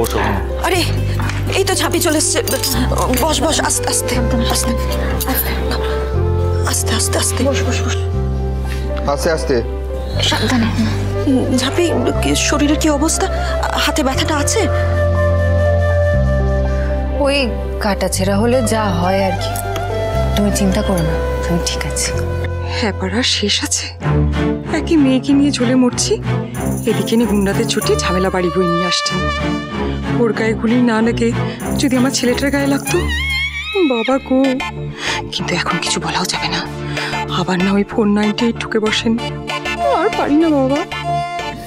বসো। আরে এই তো ঝাঁপি চলে এসছে। বস বস, আস্তে আস্তে আস্তে আস্তে আস্তে আস্তে বস বস বস, আস্তে আস্তে সাবধানে। ঝাঁপি, শরীরের কি অবস্থা? হাতে ব্যথাটা আছে? ওই কাটা ছেঁড়া হলে যা হয় আর কি, তুমি চিন্তা করো না, তুমি ঠিক আছে। হ্যাঁ, পাড়ার শেষ আছে। একই মেয়েকে নিয়ে ঝুলে মরছি, এদিকে নিয়ে গুন্ডাদের ছুটি ঝামেলা বাড়ি বই নিয়ে আসছেন। ওর গায়ে গুলি না লেগে যদি আমার ছেলেটার গায়ে লাগতো, বাবা গো। কিন্তু এখন কিছু বলাও যাবে না, আবার না ওই 498 ঢুকে বসেন। আর পারি না বাবা।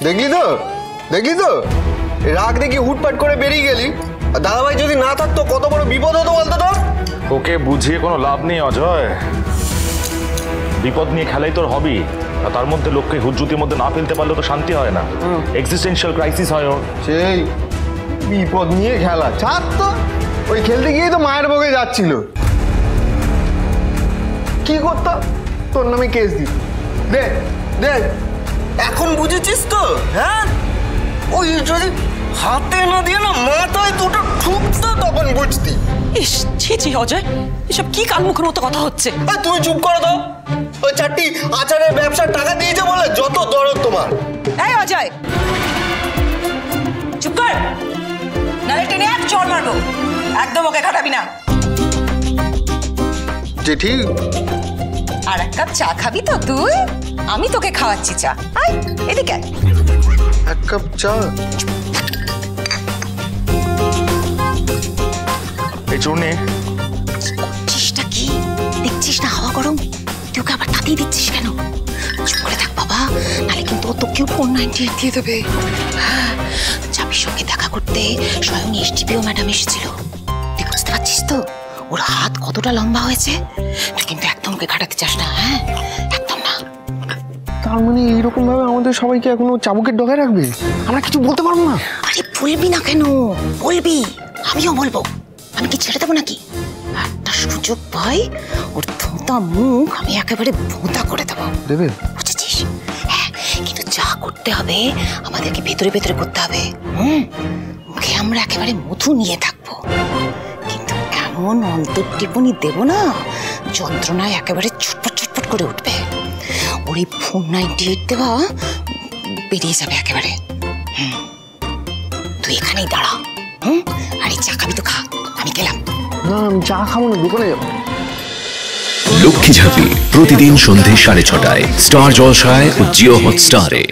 দেখলি তো রাগ দেখি হুটপাট করে বেরিয়ে গেলি। আর দাদাভাই যদি না থাকতো কত বড় বিপদ হতো বলতো তো। ওকে বুঝিয়ে কোনো লাভ নেই অজয়, বিপদ নিয়ে খেলাই তোর হবি, আর তার মধ্যে লোককে হুজ্জুতির মধ্যে না ফেলতে পারলে তো শান্তি হয় না, এক্সিস্টেনশিয়াল ক্রাইসিস হয় ওর। সেই বিপদ নিয়ে খেলা ছাড় তো। ওই খেলতে গিয়েই তো মায়ের বগে যাচ্ছিল। কি করতাম, তোর নামে কেস দিত। দেখ দেখ এখন বুঝেছিস তো? হ্যাঁ, ওই যদি হাতে না দিয়ে না মাথায় দুটো ঠুকতো তখন বুঝতি। ইস, ছি ছি অজয়, এসব কি কালমুখের মতো কথা হচ্ছে? তুমি চুপ করো তো। ওই চারটি আচারের ব্যবসার টাকা দিয়েছে বলে যত দরদ তোমার। এই অজয়, চুপ কর, নালে টেনে এক চড় মারবো। একদম ওকে খাটাবি না। জেঠি, আর এক কাপ চা খাবি তো তুই? আমি তোকে খাওয়াচ্ছি চা। আয় এদিকে আয়। এক কাপ চা? এই চূর্ণি, করছিসটা কি? দেখছিস না হাওয়া গরম? তুই ওকে আবার তাতেই দিচ্ছিস কেন? চুপ করে থাক বাবা, নাহলে কিন্তু ও তোকেও 498 দিয়ে দেবে। হ্যাঁ, চাপির সঙ্গে দেখা করতে স্বয়ং এসডিপিও ম্যাডাম এসেছিল। তুই বুঝতে পারছিস তো ওর হাত কতটা লম্বা হয়েছে? তুই কিন্তু একদম ওকে খাটাতে চাস না। হ্যাঁ, একদম না। তার মানে এইরকম ভাবে আমাদের সবাইকে এখনো চাবুকের ডগায় রাখবে? আমরা কিছু বলতে পারবো না? আরে বলবি না কেন? বলবি, আমিও বলবো। আমি কি ছেড়ে দেবো নাকি? একটা সুযোগ পাই, ওর ধোঁতা মুখ আমি একেবারে ভোঁতা করে দেবো। দেবে? বুঝেছিস? হ্যাঁ, কিন্তু যা করতে হবে আমাদেরকে ভেতরে ভেতরে করতে হবে। মুখে আমরা একেবারে মধু নিয়ে থাকবো, কিন্তু এমন অন্তর টিপুনি দেবো না, যন্ত্রণায় একেবারে ছটপট ছটপট করে উঠবে। ওর এই 498 দেওয়া বেরিয়ে যাবে একেবারে। তুই এখানেই দাঁড়া। আর এই চা খাবি তো খা, আমি গেলাম। না, আমি চা খাবো না, দোকানে যাবো। লক্ষ্মী ঝাঁপি প্রতিদিন সন্ধে 6:30টায় স্টার জলসায় ও জিও হটস্টারে।